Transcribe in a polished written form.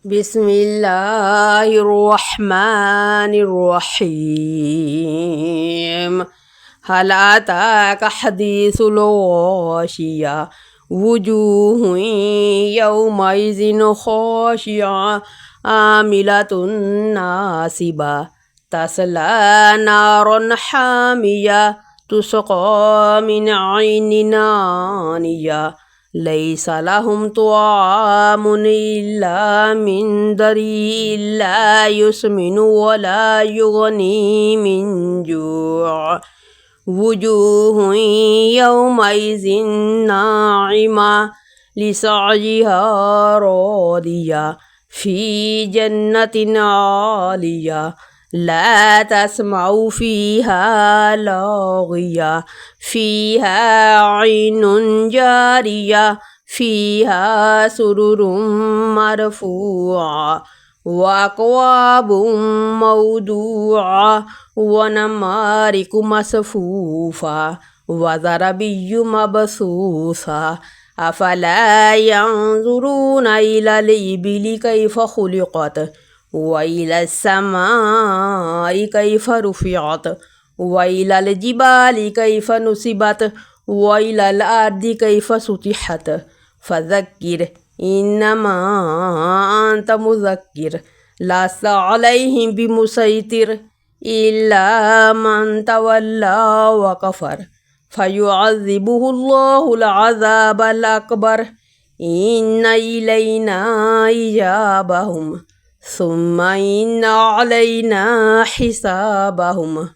بسم الله الرحمن الرحيم. هل أتاك حديث الغاشية وجوه يومئذ خاشعة عاملة ناصبة تصلى نارا حامية تسقى من عين آنية ليس لهم طعام إلا من ضريع لا يسمن ولا يغني من جوع وجوه يومئذ ناعمة لسعيها راضية في جنة عالية لا تسمع فيها لاغية فيها عين جارية فيها سرر مرفوعة وأكواب موضوعة ونمارق مصفوفة وزرابي مبثوثة أفلا ينظرون إلى الإبل كيف خلقت وإلى السماء كيف رفعت وإلى الجبال كيف نصبت وإلى الأرض كيف سطحت فذكر إنما أنت مذكر لست عليهم بمسيطر إلا من تولى وكفر فيعذبه الله العذاب الأكبر إن إلينا إيابهم ثم إن علينا حسابهم.